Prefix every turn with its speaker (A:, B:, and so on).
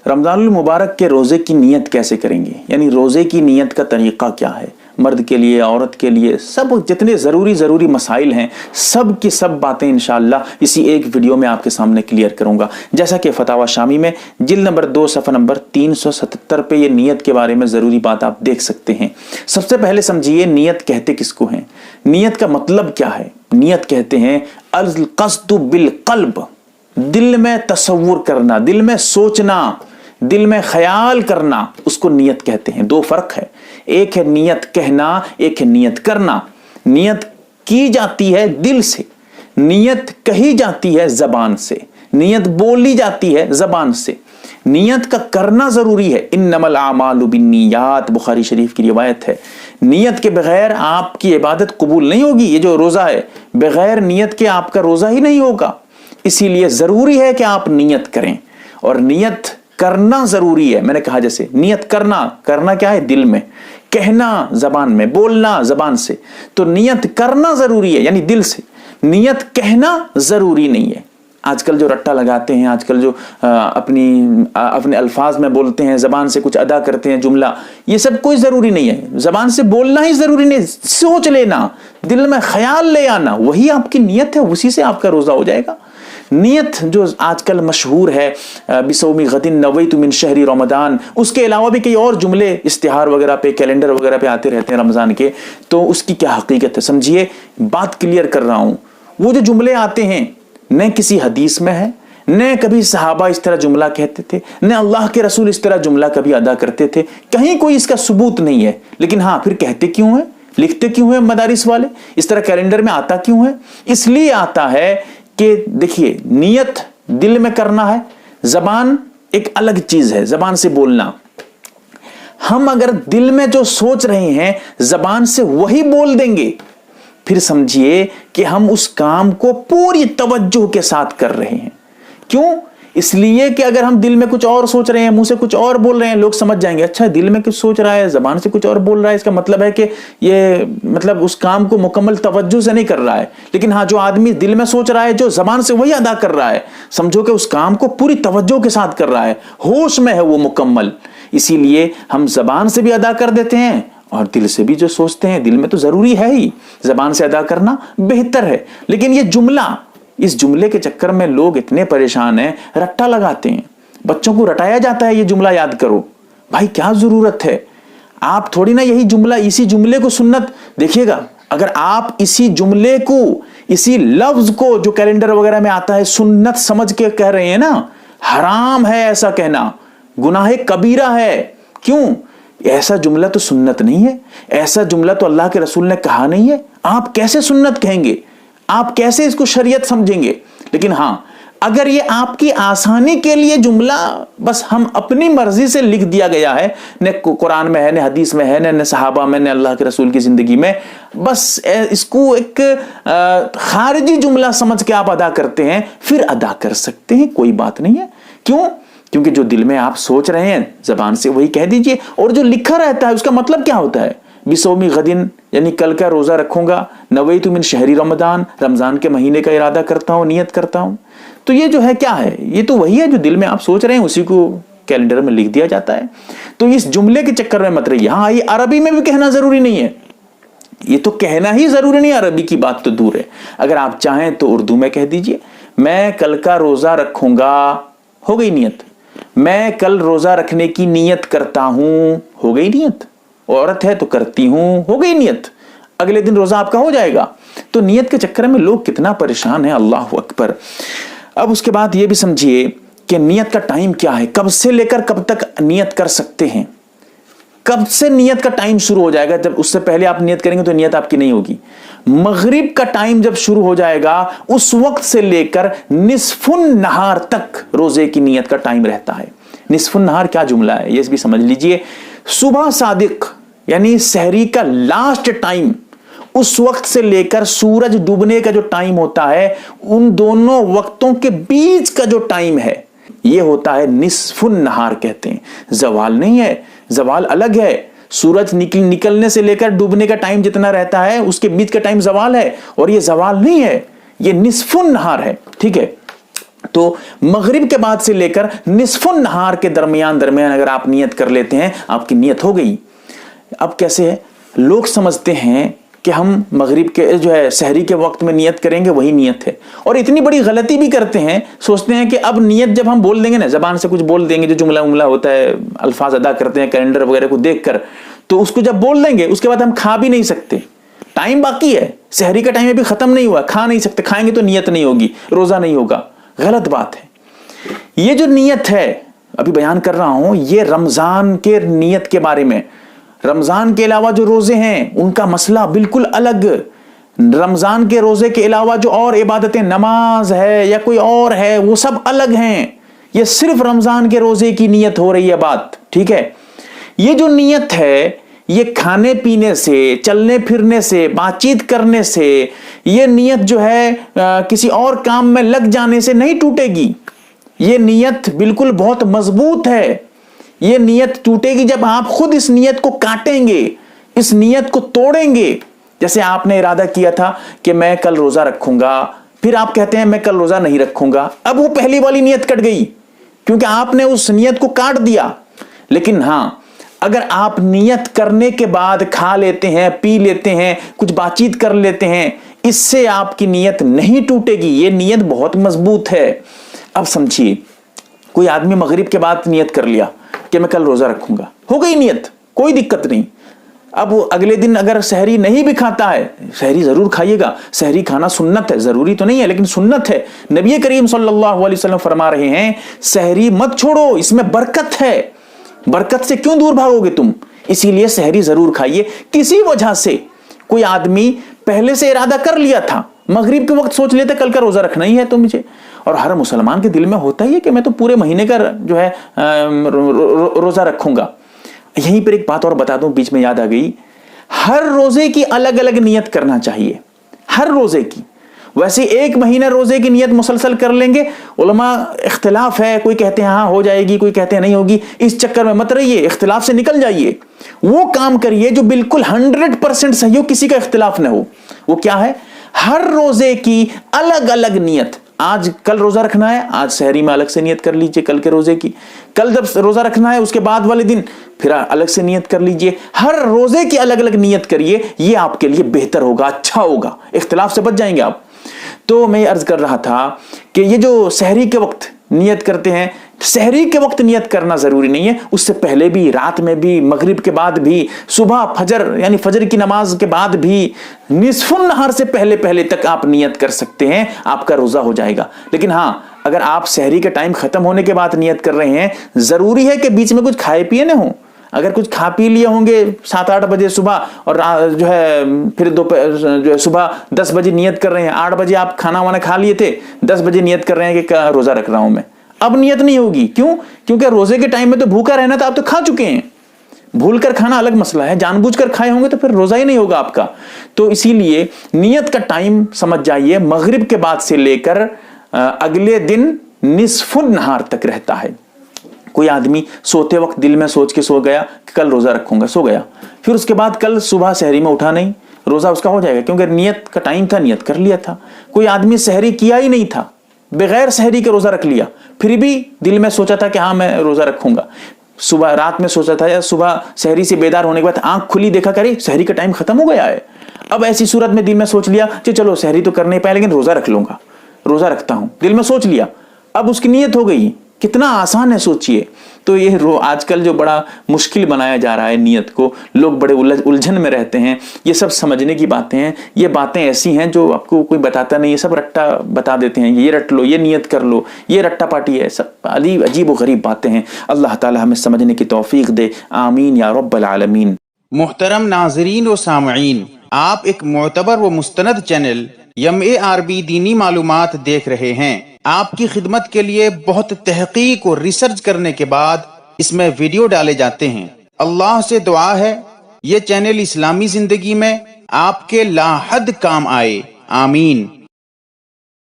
A: रमज़ानुल मुबारक के रोज़े की नीयत कैसे करेंगे, यानी रोज़े की नीयत का तरीक़ा क्या है, मर्द के लिए, औरत के लिए, सब जितने ज़रूरी मसाइल हैं सब की सब बातें इंशाअल्लाह इसी एक वीडियो में आपके सामने क्लियर करूंगा। जैसा कि फतावा शामी में जिल्द नंबर 2 सफ़ा नंबर 377 पे ये नीयत के बारे में ज़रूरी बात आप देख सकते हैं। सबसे पहले समझिए नीयत कहते किसको हैं, नीयत का मतलब क्या है। नीयत कहते हैं अल क़स्दु बिल क़ल्ब, दिल में तसव्वुर करना, दिल में सोचना, दिल में ख्याल करना, उसको नीयत कहते हैं। दो फर्क है, एक है नीयत कहना, एक है नीयत करना। नीयत की जाती है दिल से, नीयत कही जाती है जबान से, नीयत बोली जाती है जबान से। नीयत का करना जरूरी है। इन्नमल आमालु बिन्नियात, बुखारी शरीफ की रिवायत है। नीयत के बगैर आपकी इबादत कबूल नहीं होगी। ये जो रोजा है बगैर नीयत के आपका रोजा ही नहीं होगा। इसीलिए जरूरी है कि आप नीयत करें, और नीयत करना जरूरी है। मैंने कहा जैसे नीयत करना क्या है, दिल में, कहना जबान में, बोलना जबान से। तो नीयत करना जरूरी है यानी दिल से, नीयत कहना जरूरी नहीं है। आजकल जो रट्टा लगाते हैं, आजकल जो अपने अल्फाज में बोलते हैं, जबान से कुछ अदा करते हैं जुमला, ये सब कोई जरूरी नहीं है। जबान से बोलना ही जरूरी नहीं, सोच लेना, दिल में ख्याल ले आना, वही आपकी नीयत है, उसी से आपका रोजा हो जाएगा। नीयत जो आजकल मशहूर है बिसौमी गदिन नवैतु मिन शहरी रमज़ान, उसके अलावा भी कई और जुमले इश्तिहार वगैरह पे, कैलेंडर वगैरह पे आते रहते हैं रमज़ान के, तो उसकी क्या हकीकत है समझिए। बात क्लियर कर रहा हूं। वो जो जुमले आते हैं न किसी हदीस में है, न कभी सहाबा इस तरह जुमला कहते थे, न अल्लाह के रसूल इस तरह जुमला कभी अदा करते थे, कहीं कोई इसका सबूत नहीं है। लेकिन हाँ, फिर कहते क्यों है, लिखते क्यों है मदारिस वाले, इस तरह कैलेंडर में आता क्यों है? इसलिए आता है कि देखिए नीयत दिल में करना है, जबान एक अलग चीज है, जबान से बोलना। हम अगर दिल में जो सोच रहे हैं जबान से वही बोल देंगे, फिर समझिए कि हम उस काम को पूरी तवज्जो के साथ कर रहे हैं। क्यों? इसलिए कि अगर हम दिल में कुछ और सोच रहे हैं, मुंह से कुछ और बोल रहे हैं, लोग समझ जाएंगे अच्छा दिल में कुछ सोच रहा है, जबान से कुछ और बोल रहा है, इसका मतलब है कि ये मतलब उस काम को मुकम्मल तवज्जो से नहीं कर रहा है। लेकिन हाँ, जो आदमी दिल में सोच रहा है, जो जबान से वही अदा कर रहा है, समझो कि उस काम को पूरी तवज्जो के साथ कर रहा है, होश में है वो मुकम्मल। इसीलिए हम जबान से भी अदा कर देते हैं और दिल से भी जो सोचते हैं, दिल में तो जरूरी है ही, जबान से अदा करना बेहतर है। लेकिन ये जुमला, इस जुमले के चक्कर में लोग इतने परेशान हैं, रट्टा लगाते हैं, बच्चों को रटाया जाता है ये जुमला याद करो। भाई क्या जरूरत है? आप थोड़ी ना यही जुमला, इसी जुमले को सुन्नत देखिएगा। अगर आप इसी जुमले को, इसी लफ्ज को जो कैलेंडर वगैरह में आता है सुन्नत समझ के कह रहे हैं ना, हराम है ऐसा कहना, गुनाह कबीरा है। क्यों? ऐसा जुमला तो सुन्नत नहीं है, ऐसा जुमला तो अल्लाह के रसूल ने कहा नहीं है। आप कैसे सुन्नत कहेंगे? आप कैसे इसको शरीयत समझेंगे? लेकिन हां, अगर ये आपकी आसानी के लिए जुमला बस हम अपनी मर्जी से लिख दिया गया है, न कुरान में है, न हदीस में है, न सहाबा में, न अल्लाह के रसूल की जिंदगी में, बस इसको एक खारिजी जुमला समझ के आप अदा करते हैं, फिर अदा कर सकते हैं, कोई बात नहीं है। क्यों? क्योंकि जो दिल में आप सोच रहे हैं जबान से वही कह दीजिए। और जो लिखा रहता है उसका मतलब क्या होता है? बिसौमी गदिन यानी कल का रोजा रखूंगा, नवैतु मिन शहरी रमज़ान, रमजान के महीने का इरादा करता हूं, नियत करता हूं। तो ये जो है क्या है? ये तो वही है जो दिल में आप सोच रहे हैं, उसी को कैलेंडर में लिख दिया जाता है। तो इस जुमले के चक्कर में मत रहिए। हाँ, ये अरबी में भी कहना जरूरी नहीं है, ये तो कहना ही जरूरी नहीं, अरबी की बात तो दूर है। अगर आप चाहें तो उर्दू में कह दीजिए, मैं कल का रोजा रखूंगा, हो गई नियत। मैं कल रोजा रखने की नियत करता हूं, हो गई नियत। औरत है तो करती हूं, हो गई नियत। अगले दिन रोजा आपका हो जाएगा। तो नियत के चक्कर में लोग कितना परेशान है, अल्लाह अकबर। अब उसके बाद ये भी समझिए कि नियत का टाइम क्या है, कब से लेकर कब तक नियत कर सकते हैं। कब से नियत का टाइम शुरू हो जाएगा? जब उससे पहले आप नियत करेंगे तो नियत आपकी नहीं होगी। मगरिब का टाइम जब शुरू हो जाएगा, उस वक्त से लेकर निस्फुन नहार तक रोजे की नियत का टाइम रहता है। निस्फुन नहार क्या जुमला है ये भी समझ लीजिए। सुबह सादिक यानी सहरी का लास्ट टाइम, उस वक्त से लेकर सूरज डूबने का जो टाइम होता है, उन दोनों वक्तों के बीच का जो टाइम है, ये होता है निस्फुन नहार कहते हैं। जवाल नहीं है, जवाल अलग है। सूरज निकलने से लेकर डूबने का टाइम जितना रहता है, उसके बीच का टाइम जवाल है, और ये जवाल नहीं है, ये निस्फुन नहार है। ठीक है, تو مغرب کے بعد سے لے کر نصف النہار کے درمیان اگر آپ نیت کر لیتے ہیں آپ کی نیت ہو گئی۔ اب کیسے ہے، لوگ سمجھتے ہیں کہ ہم مغرب کے سحری کے وقت میں نیت کریں گے وہی نیت ہے، اور اتنی بڑی غلطی بھی کرتے ہیں، سوچتے ہیں کہ اب نیت جب ہم بول دیں گے نا، زبان سے کچھ بول دیں گے، جو جملہ ہوتا ہے، الفاظ ادا کرتے ہیں کیلنڈر وغیرہ کو دیکھ کر، تو اس کو جب بول دیں گے اس کے بعد ہم کھا بھی نہیں سکتے، ٹائم باقی ہے، سحری کا ٹائم ابھی ختم نہیں ہوا، کھا نہیں سکتے، کھائیں گے تو نیت نہیں ہوگی، روزہ نہیں ہوگا۔ غلط بات ہے۔ یہ جو نیت ہے ابھی بیان کر رہا ہوں، یہ رمضان کے نیت کے بارے میں، رمضان کے علاوہ جو روزے ہیں ان کا مسئلہ بالکل الگ۔ رمضان کے روزے کے علاوہ جو اور عبادتیں، نماز ہے یا کوئی اور ہے، وہ سب الگ ہیں۔ یہ صرف رمضان کے روزے کی نیت ہو رہی ہے بات، ٹھیک ہے؟ یہ جو نیت ہے یہ کھانے پینے سے، چلنے پھرنے سے، بات چیت کرنے سے، یہ نیت جو ہے کسی اور کام میں لگ جانے سے نہیں ٹوٹے گی۔ یہ نیت بالکل بہت مضبوط ہے۔ یہ نیت ٹوٹے گی جب آپ خود اس نیت کو کاٹیں گے، اس نیت کو توڑیں گے۔ جیسے آپ نے ارادہ کیا تھا کہ میں کل روزہ رکھوں گا، پھر آپ کہتے ہیں میں کل روزہ نہیں رکھوں گا، اب وہ پہلی والی نیت کٹ گئی کیونکہ آپ نے اس نیت کو کاٹ دیا۔ لیکن ہاں، اگر آپ نیت کرنے کے بعد کھا لیتے ہیں، پی لیتے ہیں، کچھ بات چیت کر لیتے ہیں، اس سے آپ کی نیت نہیں ٹوٹے گی، یہ نیت بہت مضبوط ہے۔ اب سمجھیے، کوئی آدمی مغرب کے بعد نیت کر لیا کہ میں کل روزہ رکھوں گا، ہو گئی نیت، کوئی دقت نہیں۔ اب وہ اگلے دن اگر سحری نہیں بھی کھاتا ہے، سحری ضرور کھائیے گا، سحری کھانا سنت ہے، ضروری تو نہیں ہے لیکن سنت ہے۔ نبی کریم صلی اللہ علیہ وسلم فرما رہے ہیں سحری مت چھوڑو، اس میں برکت ہے، برکت سے کیوں دور بھاگو گے تم؟ اسی لیے سحری ضرور کھائیے۔ کسی وجہ سے کوئی آدمی پہلے سے ارادہ کر لیا تھا، مغرب کے وقت سوچ لیتے کل کا روزہ رکھنا ہی ہے تو مجھے، اور ہر مسلمان کے دل میں ہوتا ہی ہے کہ میں تو پورے مہینے کا روزہ رکھوں گا۔ یہیں پر ایک بات اور بتا دوں، بیچ میں یاد آ گئی، ہر روزے کی الگ الگ نیت کرنا چاہیے، ہر روزے کی۔ ویسے ایک مہینہ روزے کی نیت مسلسل کر لیں گے، علماء اختلاف ہے، کوئی کہتے ہیں ہاں ہو جائے گی، کوئی کہتے ہیں نہیں ہوگی، اس چکر میں مت رہیے، اختلاف سے نکل جائیے۔ وہ کام کریے جو بالکل 100% صحیح ہو، کسی کا اختلاف نہ ہو۔ وہ کیا ہے؟ ہر روزے کی الگ الگ نیت۔ آج کل روزہ رکھنا ہے، آج سحری میں الگ سے نیت کر لیجئے کل کے روزے کی، کل جب روزہ رکھنا ہے اس کے بعد والے دن پھر الگ سے نیت کر لیجئے۔ ہر روزے کی الگ الگ نیت کریے، یہ آپ کے لیے بہتر ہوگا، اچھا ہوگا، اختلاف سے بچ جائیں گے آپ۔ تو میں عرض کر رہا تھا کہ یہ جو سحری کے وقت نیت کرتے ہیں، سحری کے وقت نیت کرنا ضروری نہیں ہے، اس سے پہلے بھی، رات میں بھی، مغرب کے بعد بھی، صبح فجر یعنی فجر کی نماز کے بعد بھی، نصف النہار سے پہلے تک آپ نیت کر سکتے ہیں، آپ کا روزہ ہو جائے گا۔ لیکن ہاں، اگر آپ سحری کے ٹائم ختم ہونے کے بعد نیت کر رہے ہیں، ضروری ہے کہ بیچ میں کچھ کھائے پیے نہ ہوں۔ اگر کچھ کھا پی لیے ہوں گے 7-8 بجے صبح، اور پھر صبح 10 بجے نیت کر رہے ہیں، 8 بجے آپ کھانا وانا کھا لیے تھے، 10 بجے نیت کر رہے ہیں کہ روزہ رکھ رہا ہوں میں، اب نیت نہیں ہوگی۔ کیوں؟ کیونکہ روزے کے ٹائم میں تو بھوکا رہنا تھا، آپ تو کھا چکے ہیں۔ بھول کر کھانا الگ مسئلہ ہے، جان بوجھ کر کھائے ہوں گے تو پھر روزہ ہی نہیں ہوگا آپ کا۔ تو اسی لیے نیت کا ٹائم سمجھ جائیے، مغرب کے بعد سے لے کر اگلے دن نصف النہار تک رہتا ہے۔ کوئی آدمی سوتے وقت دل میں سوچ کے سو گیا کہ کل روزہ رکھوں گا، سو گیا، پھر اس کے بعد کل صبح سحری میں اٹھا نہیں، روزہ اس کا ہو جائے گا کیونکہ نیت کا ٹائم تھا، نیت کر لیا تھا۔ کوئی آدمی سحری کیا ہی نہیں تھا، بغیر سحری کے روزہ رکھ لیا، پھر بھی دل میں سوچا تھا کہ ہاں میں روزہ رکھوں گا، صبح رات میں سوچا تھا، یا صبح سحری سے بیدار ہونے کے بعد آنکھ کھلی، دیکھا کرے سحری کا ٹائم ختم ہو گیا ہے، اب ایسی صورت میں دل میں سوچ لیا کہ چلو سحری تو کرنے پائے لیکن روزہ رکھ لوں گا، روزہ رکھتا ہوں، دل میں سوچ لیا، اب اس کی نیت ہو گئی۔ کتنا آسان ہے سوچئے۔ تو یہ آج کل جو بڑا مشکل بنایا جا رہا ہے نیت کو، لوگ بڑے الجھن میں رہتے ہیں، یہ سب سمجھنے کی باتیں ہیں، یہ باتیں ایسی ہیں جو آپ کو کوئی بتاتا نہیں، یہ سب رٹا بتا دیتے ہیں، یہ رٹ لو، یہ نیت کر لو، یہ رٹا پاٹی ہے، سب عجیب و غریب باتیں ہیں۔ اللہ تعالی ہمیں سمجھنے کی توفیق دے، آمین یا رب العالمین۔
B: محترم ناظرین و سامعین، آپ ایک معتبر و مستند چینل MARB دینی معلومات دیکھ رہے ہیں۔ آپ کی خدمت کے لیے بہت تحقیق اور ریسرچ کرنے کے بعد اس میں ویڈیو ڈالے جاتے ہیں۔ اللہ سے دعا ہے یہ چینل اسلامی زندگی میں آپ کے لا حد کام آئے، آمین۔